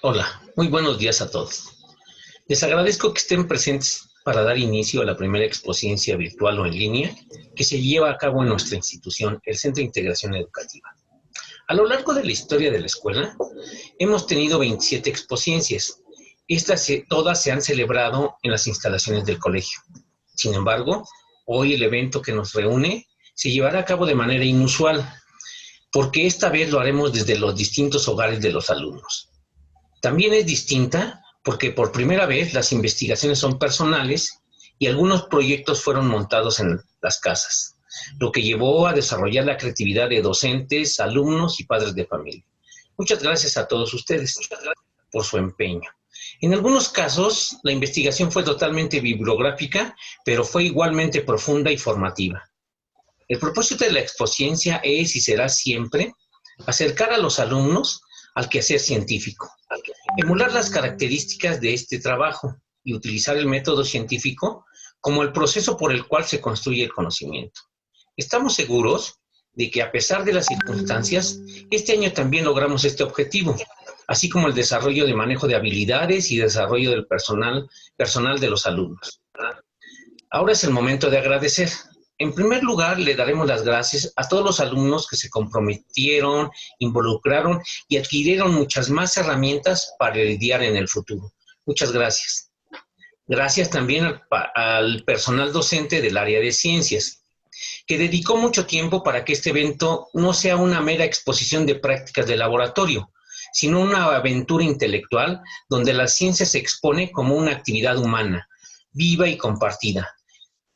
Hola, muy buenos días a todos. Les agradezco que estén presentes para dar inicio a la primera exposiencia virtual o en línea que se lleva a cabo en nuestra institución, el Centro de Integración Educativa. A lo largo de la historia de la escuela, hemos tenido 27 exposiencias. Todas se han celebrado en las instalaciones del colegio. Sin embargo, hoy el evento que nos reúne se llevará a cabo de manera inusual, porque esta vez lo haremos desde los distintos hogares de los alumnos. También es distinta porque por primera vez las investigaciones son personales y algunos proyectos fueron montados en las casas, lo que llevó a desarrollar la creatividad de docentes, alumnos y padres de familia. Muchas gracias a todos ustedes por su empeño. En algunos casos, la investigación fue totalmente bibliográfica, pero fue igualmente profunda y formativa. El propósito de la exposiencia es y será siempre acercar a los alumnos al quehacer científico, emular las características de este trabajo y utilizar el método científico como el proceso por el cual se construye el conocimiento. Estamos seguros de que a pesar de las circunstancias, este año también logramos este objetivo, así como el desarrollo de manejo de habilidades y desarrollo del personal de los alumnos. Ahora es el momento de agradecer. En primer lugar, le daremos las gracias a todos los alumnos que se comprometieron, involucraron y adquirieron muchas más herramientas para lidiar en el futuro. Muchas gracias. Gracias también al personal docente del área de ciencias, que dedicó mucho tiempo para que este evento no sea una mera exposición de prácticas de laboratorio, sino una aventura intelectual donde la ciencia se expone como una actividad humana, viva y compartida.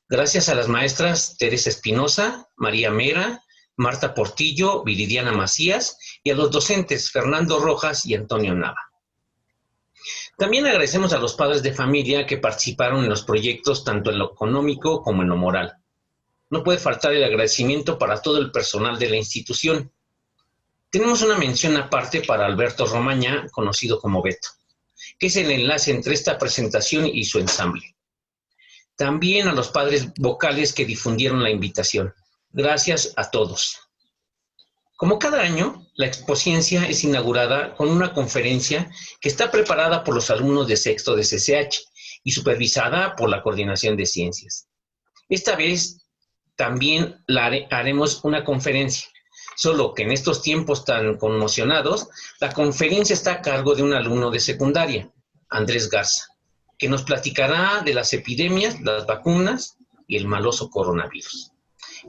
Gracias a las maestras Teresa Espinosa, María Mera, Marta Portillo, Viridiana Macías y a los docentes Fernando Rojas y Antonio Nava. También agradecemos a los padres de familia que participaron en los proyectos tanto en lo económico como en lo moral. No puede faltar el agradecimiento para todo el personal de la institución. Tenemos una mención aparte para Alberto Romaña, conocido como Beto, que es el enlace entre esta presentación y su ensamble. También a los padres vocales que difundieron la invitación. Gracias a todos. Como cada año, la exposiencia es inaugurada con una conferencia que está preparada por los alumnos de sexto de CCH y supervisada por la Coordinación de Ciencias. Esta vez también haremos una conferencia, solo que en estos tiempos tan conmocionados, la conferencia está a cargo de un alumno de secundaria, Andrés Garza, que nos platicará de las epidemias, las vacunas y el maloso coronavirus.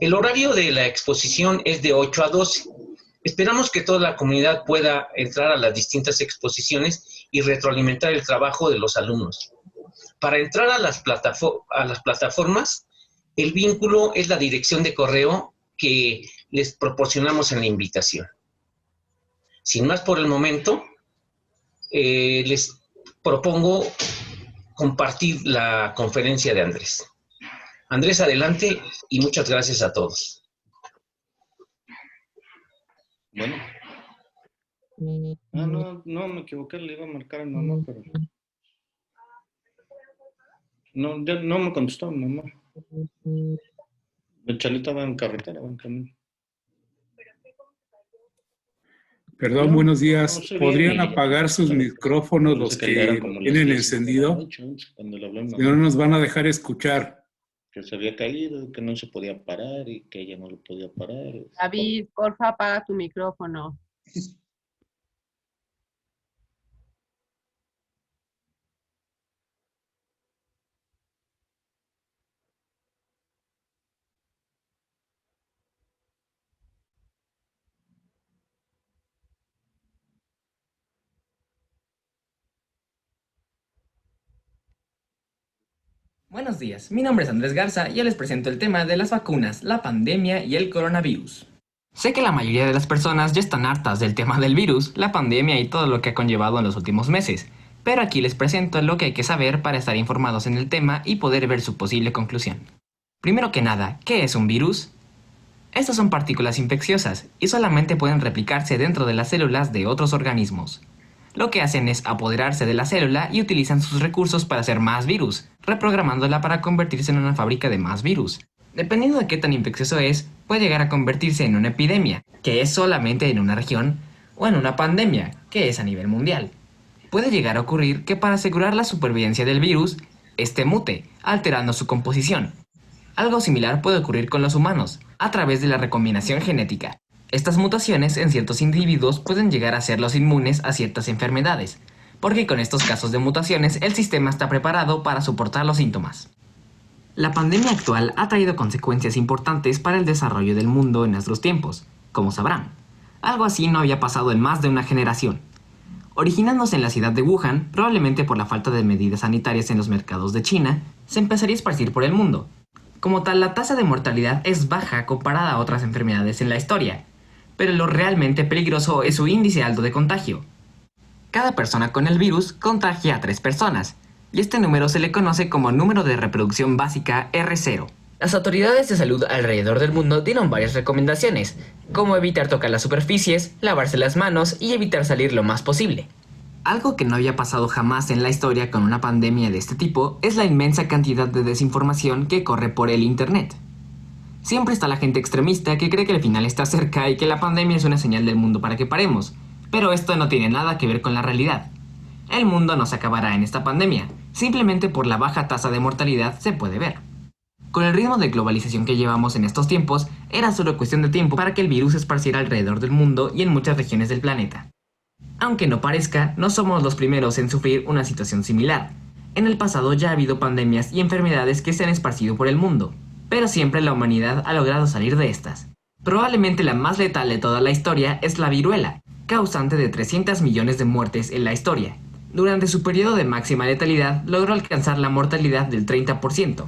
El horario de la exposición es de 8 a 12. Esperamos que toda la comunidad pueda entrar a las distintas exposiciones y retroalimentar el trabajo de los alumnos. Para entrar a las plataformas, el vínculo es la dirección de correo que les proporcionamos en la invitación. Sin más por el momento, les propongo compartir la conferencia de Andrés. Andrés, adelante y muchas gracias a todos. Bueno. No, me equivoqué, le iba a marcar a mi mamá, pero... No, ya no me contestó mi mamá. El Chalita va en carretera, va en camino. Perdón, buenos días. ¿Podrían apagar sus micrófonos los que tienen encendido? Si no nos van a dejar escuchar. Que se había caído, que no se podía parar y que ella no lo podía parar. David, porfa, apaga tu micrófono. Buenos días, mi nombre es Andrés Garza y yo les presento el tema de las vacunas, la pandemia y el coronavirus. Sé que la mayoría de las personas ya están hartas del tema del virus, la pandemia y todo lo que ha conllevado en los últimos meses, pero aquí les presento lo que hay que saber para estar informados en el tema y poder ver su posible conclusión. Primero que nada, ¿qué es un virus? Estas son partículas infecciosas y solamente pueden replicarse dentro de las células de otros organismos. Lo que hacen es apoderarse de la célula y utilizan sus recursos para hacer más virus, reprogramándola para convertirse en una fábrica de más virus. Dependiendo de qué tan infeccioso es, puede llegar a convertirse en una epidemia, que es solamente en una región, o en una pandemia, que es a nivel mundial. puede llegar a ocurrir que para asegurar la supervivencia del virus, este mute, alterando su composición. Algo similar puede ocurrir con los humanos, a través de la recombinación genética. Estas mutaciones en ciertos individuos pueden llegar a hacerlos inmunes a ciertas enfermedades, porque con estos casos de mutaciones el sistema está preparado para soportar los síntomas. La pandemia actual ha traído consecuencias importantes para el desarrollo del mundo en nuestros tiempos, como sabrán. Algo así no había pasado en más de una generación. Originándose en la ciudad de Wuhan, probablemente por la falta de medidas sanitarias en los mercados de China, se empezaría a esparcir por el mundo. Como tal, la tasa de mortalidad es baja comparada a otras enfermedades en la historia, pero lo realmente peligroso es su índice alto de contagio. Cada persona con el virus contagia a 3 personas, y este número se le conoce como número de reproducción básica R0. Las autoridades de salud alrededor del mundo dieron varias recomendaciones, como evitar tocar las superficies, lavarse las manos y evitar salir lo más posible. Algo que no había pasado jamás en la historia con una pandemia de este tipo es la inmensa cantidad de desinformación que corre por el internet. Siempre está la gente extremista que cree que el final está cerca y que la pandemia es una señal del mundo para que paremos, pero esto no tiene nada que ver con la realidad. El mundo no se acabará en esta pandemia, simplemente por la baja tasa de mortalidad se puede ver. Con el ritmo de globalización que llevamos en estos tiempos, era solo cuestión de tiempo para que el virus se esparciera alrededor del mundo y en muchas regiones del planeta. Aunque no parezca, no somos los primeros en sufrir una situación similar. En el pasado ya ha habido pandemias y enfermedades que se han esparcido por el mundo, pero siempre la humanidad ha logrado salir de estas. Probablemente la más letal de toda la historia es la viruela, causante de 300 millones de muertes en la historia. Durante su periodo de máxima letalidad logró alcanzar la mortalidad del 30%.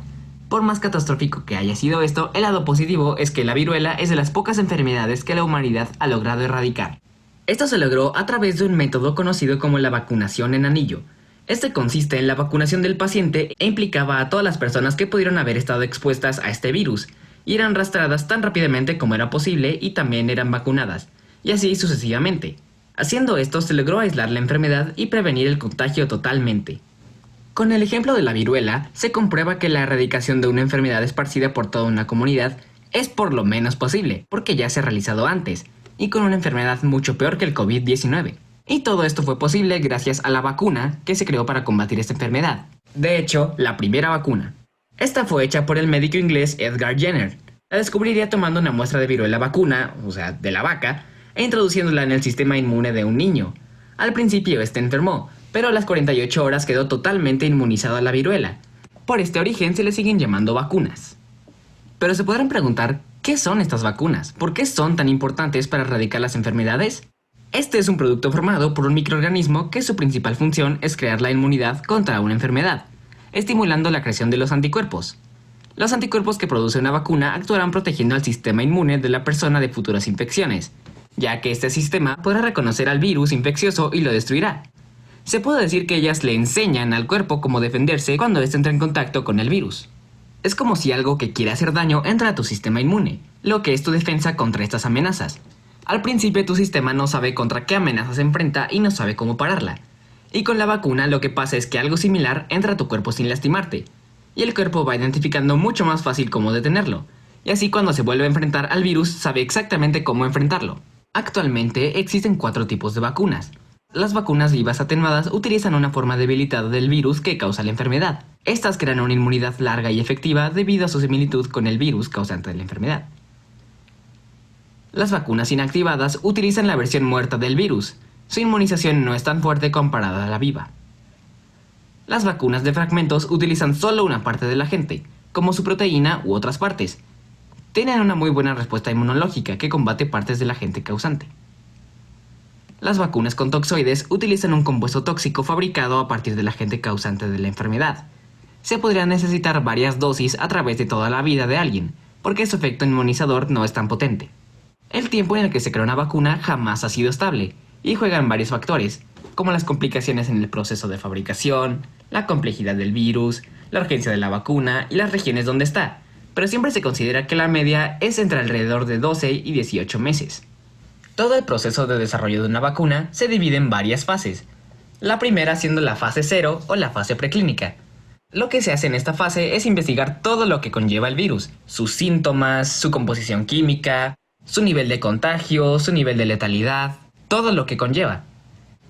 Por más catastrófico que haya sido esto, el lado positivo es que la viruela es de las pocas enfermedades que la humanidad ha logrado erradicar. Esto se logró a través de un método conocido como la vacunación en anillo. Este consiste en la vacunación del paciente e implicaba a todas las personas que pudieron haber estado expuestas a este virus, y eran rastreadas tan rápidamente como era posible y también eran vacunadas, y así sucesivamente. Haciendo esto se logró aislar la enfermedad y prevenir el contagio totalmente. Con el ejemplo de la viruela, se comprueba que la erradicación de una enfermedad esparcida por toda una comunidad es por lo menos posible, porque ya se ha realizado antes, y con una enfermedad mucho peor que el COVID-19. Y todo esto fue posible gracias a la vacuna que se creó para combatir esta enfermedad. De hecho, la primera vacuna. Esta fue hecha por el médico inglés Edgar Jenner. La descubriría tomando una muestra de viruela vacuna, o sea, de la vaca, e introduciéndola en el sistema inmune de un niño. Al principio este enfermó, pero a las 48 horas quedó totalmente inmunizado a la viruela. Por este origen se le siguen llamando vacunas. Pero se podrán preguntar, ¿qué son estas vacunas? ¿Por qué son tan importantes para erradicar las enfermedades? Este es un producto formado por un microorganismo que su principal función es crear la inmunidad contra una enfermedad, estimulando la creación de los anticuerpos. Los anticuerpos que produce una vacuna actuarán protegiendo al sistema inmune de la persona de futuras infecciones, ya que este sistema podrá reconocer al virus infeccioso y lo destruirá. Se puede decir que ellas le enseñan al cuerpo cómo defenderse cuando éste entra en contacto con el virus. Es como si algo que quiere hacer daño entra a tu sistema inmune, lo que es tu defensa contra estas amenazas. Al principio tu sistema no sabe contra qué amenaza se enfrenta y no sabe cómo pararla. Y con la vacuna lo que pasa es que algo similar entra a tu cuerpo sin lastimarte, y el cuerpo va identificando mucho más fácil cómo detenerlo, y así cuando se vuelve a enfrentar al virus sabe exactamente cómo enfrentarlo. Actualmente existen 4 tipos de vacunas. Las vacunas vivas atenuadas utilizan una forma debilitada del virus que causa la enfermedad. Estas crean una inmunidad larga y efectiva debido a su similitud con el virus causante de la enfermedad. Las vacunas inactivadas utilizan la versión muerta del virus. Su inmunización no es tan fuerte comparada a la viva. Las vacunas de fragmentos utilizan solo una parte del agente, como su proteína u otras partes. Tienen una muy buena respuesta inmunológica que combate partes del agente causante. Las vacunas con toxoides utilizan un compuesto tóxico fabricado a partir del agente causante de la enfermedad. Se podrían necesitar varias dosis a través de toda la vida de alguien, porque su efecto inmunizador no es tan potente. El tiempo en el que se crea una vacuna jamás ha sido estable, y juegan varios factores, como las complicaciones en el proceso de fabricación, la complejidad del virus, la urgencia de la vacuna y las regiones donde está, pero siempre se considera que la media es entre alrededor de 12 y 18 meses. Todo el proceso de desarrollo de una vacuna se divide en varias fases, la primera siendo la fase 0 o la fase preclínica. Lo que se hace en esta fase es investigar todo lo que conlleva el virus, sus síntomas, su composición química, su nivel de contagio, su nivel de letalidad, todo lo que conlleva.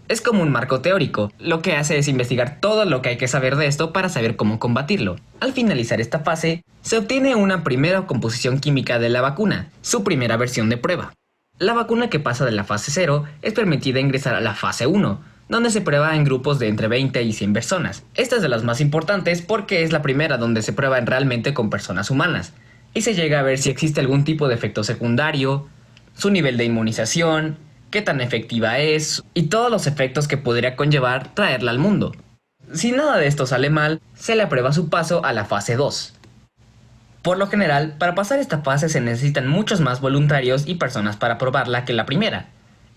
Es como un marco teórico. Lo que hace es investigar todo lo que hay que saber de esto para saber cómo combatirlo. Al finalizar esta fase, se obtiene una primera composición química de la vacuna, su primera versión de prueba. La vacuna que pasa de la fase 0 es permitida ingresar a la fase 1, donde se prueba en grupos de entre 20 y 100 personas. Esta es de las más importantes porque es la primera donde se prueba realmente con personas humanas, y se llega a ver si existe algún tipo de efecto secundario, su nivel de inmunización, qué tan efectiva es, y todos los efectos que podría conllevar traerla al mundo. Si nada de esto sale mal, se le aprueba su paso a la fase 2. Por lo general, para pasar esta fase se necesitan muchos más voluntarios y personas para probarla que la primera.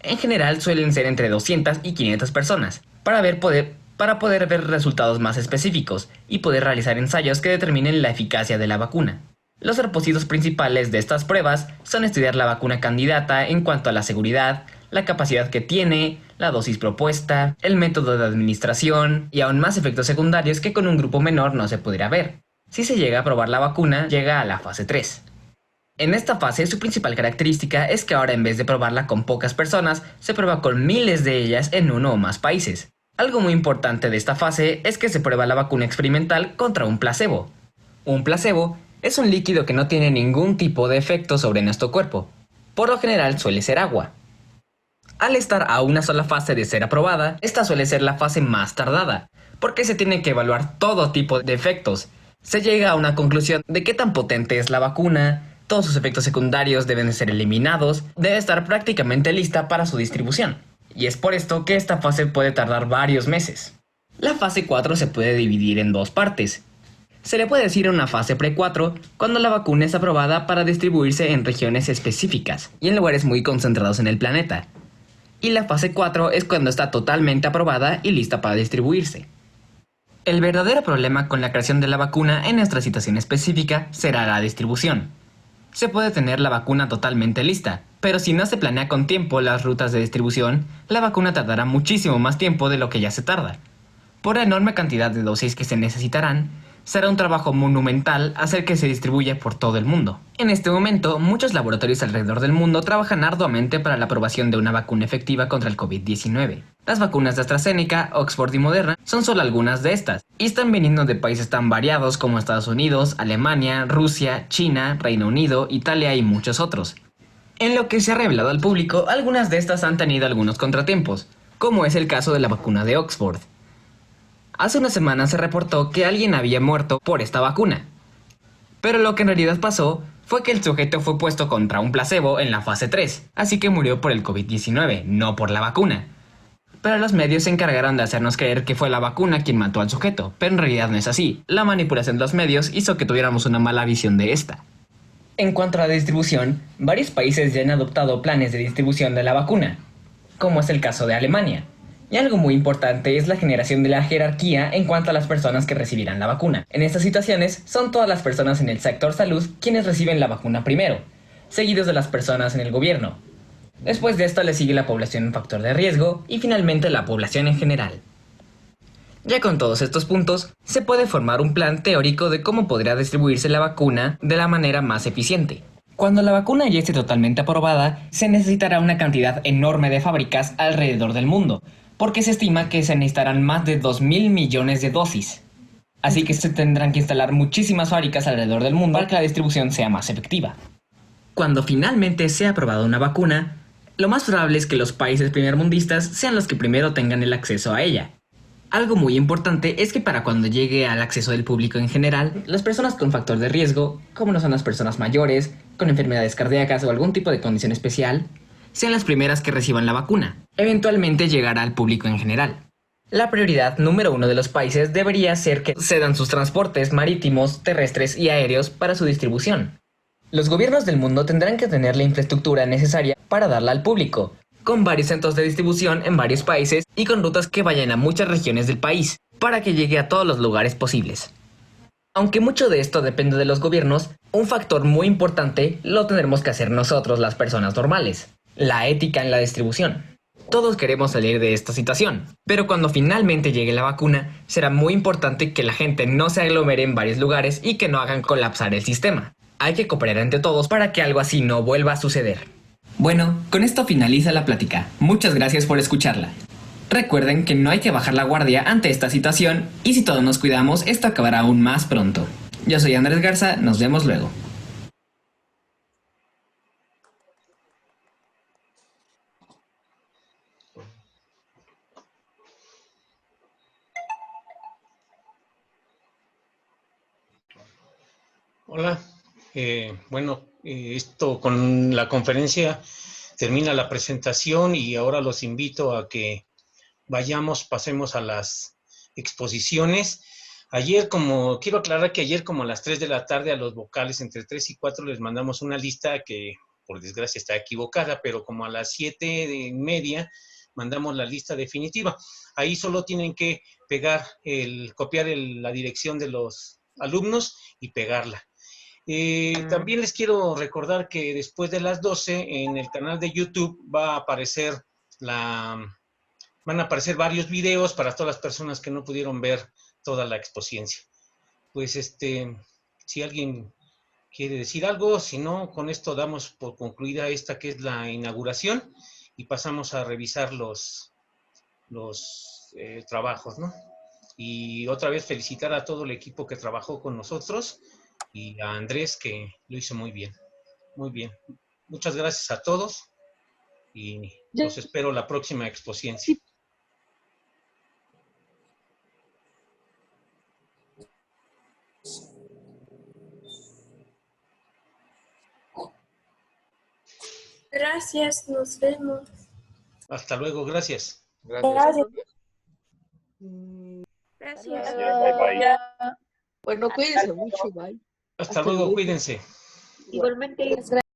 En general suelen ser entre 200 y 500 personas, para poder ver resultados más específicos y poder realizar ensayos que determinen la eficacia de la vacuna. Los propósitos principales de estas pruebas son estudiar la vacuna candidata en cuanto a la seguridad, la capacidad que tiene, la dosis propuesta, el método de administración y aún más efectos secundarios que con un grupo menor no se podría ver. Si se llega a probar la vacuna, llega a la fase 3. En esta fase, su principal característica es que ahora en vez de probarla con pocas personas, se prueba con miles de ellas en uno o más países. Algo muy importante de esta fase es que se prueba la vacuna experimental contra un placebo. Un placebo es un líquido que no tiene ningún tipo de efecto sobre nuestro cuerpo. Por lo general suele ser agua. Al estar a una sola fase de ser aprobada, esta suele ser la fase más tardada, porque se tiene que evaluar todo tipo de efectos. Se llega a una conclusión de qué tan potente es la vacuna, todos sus efectos secundarios deben de ser eliminados, debe estar prácticamente lista para su distribución. Y es por esto que esta fase puede tardar varios meses. La fase 4 se puede dividir en dos partes. Se le puede decir una fase pre-4 cuando la vacuna es aprobada para distribuirse en regiones específicas y en lugares muy concentrados en el planeta. Y la fase 4 es cuando está totalmente aprobada y lista para distribuirse. El verdadero problema con la creación de la vacuna en nuestra situación específica será la distribución. Se puede tener la vacuna totalmente lista, pero si no se planea con tiempo las rutas de distribución, la vacuna tardará muchísimo más tiempo de lo que ya se tarda. Por la enorme cantidad de dosis que se necesitarán, será un trabajo monumental hacer que se distribuya por todo el mundo. En este momento, muchos laboratorios alrededor del mundo trabajan arduamente para la aprobación de una vacuna efectiva contra el COVID-19. Las vacunas de AstraZeneca, Oxford y Moderna son solo algunas de estas, y están viniendo de países tan variados como Estados Unidos, Alemania, Rusia, China, Reino Unido, Italia y muchos otros. En lo que se ha revelado al público, algunas de estas han tenido algunos contratiempos, como es el caso de la vacuna de Oxford. Hace unas semanas se reportó que alguien había muerto por esta vacuna. Pero lo que en realidad pasó fue que el sujeto fue puesto contra un placebo en la fase 3, así que murió por el COVID-19, no por la vacuna. Pero los medios se encargaron de hacernos creer que fue la vacuna quien mató al sujeto, pero en realidad no es así. La manipulación de los medios hizo que tuviéramos una mala visión de esta. En cuanto a la distribución, varios países ya han adoptado planes de distribución de la vacuna, como es el caso de Alemania. Y algo muy importante es la generación de la jerarquía en cuanto a las personas que recibirán la vacuna. En estas situaciones, son todas las personas en el sector salud quienes reciben la vacuna primero, seguidos de las personas en el gobierno. Después de esto le sigue la población en factor de riesgo y finalmente la población en general. Ya con todos estos puntos, se puede formar un plan teórico de cómo podría distribuirse la vacuna de la manera más eficiente. Cuando la vacuna ya esté totalmente aprobada, se necesitará una cantidad enorme de fábricas alrededor del mundo, porque se estima que se necesitarán más de 2.000 millones de dosis. Así que se tendrán que instalar muchísimas fábricas alrededor del mundo para que la distribución sea más efectiva. Cuando finalmente sea aprobada una vacuna, lo más probable es que los países primermundistas sean los que primero tengan el acceso a ella. Algo muy importante es que para cuando llegue al acceso del público en general, las personas con factor de riesgo, como no son las personas mayores, con enfermedades cardíacas o algún tipo de condición especial, sean las primeras que reciban la vacuna. Eventualmente llegará al público en general. La prioridad número 1 de los países debería ser que cedan sus transportes marítimos, terrestres y aéreos para su distribución. Los gobiernos del mundo tendrán que tener la infraestructura necesaria para darla al público, con varios centros de distribución en varios países y con rutas que vayan a muchas regiones del país, para que llegue a todos los lugares posibles. Aunque mucho de esto depende de los gobiernos, un factor muy importante lo tendremos que hacer nosotros las personas normales: la ética en la distribución. Todos queremos salir de esta situación, pero cuando finalmente llegue la vacuna, será muy importante que la gente no se aglomere en varios lugares y que no hagan colapsar el sistema. Hay que cooperar entre todos para que algo así no vuelva a suceder. Bueno, con esto finaliza la plática. Muchas gracias por escucharla. Recuerden que no hay que bajar la guardia ante esta situación y si todos nos cuidamos, esto acabará aún más pronto. Yo soy Andrés Garza, nos vemos luego. Hola, esto con la conferencia termina la presentación y ahora los invito a que pasemos a las exposiciones. Quiero aclarar que ayer como a las 3 de la tarde a los vocales entre 3 y 4 les mandamos una lista que por desgracia está equivocada, pero como a las 7:30 mandamos la lista definitiva. Ahí solo tienen que copiar la dirección de los alumnos y pegarla. También les quiero recordar que después de las 12 en el canal de YouTube van a aparecer varios videos para todas las personas que no pudieron ver toda la exposición. Pues si alguien quiere decir algo, si no, con esto damos por concluida esta que es la inauguración y pasamos a revisar los trabajos, ¿no? Y otra vez felicitar a todo el equipo que trabajó con nosotros y a Andrés que lo hizo muy bien. Muy bien. Muchas gracias a todos y los espero la próxima exposición. Gracias, nos vemos. Hasta luego, gracias. Gracias. Gracias. Bye, bye. Bueno, cuídense mucho, bye. Hasta luego, cuídense. Igualmente. Gracias.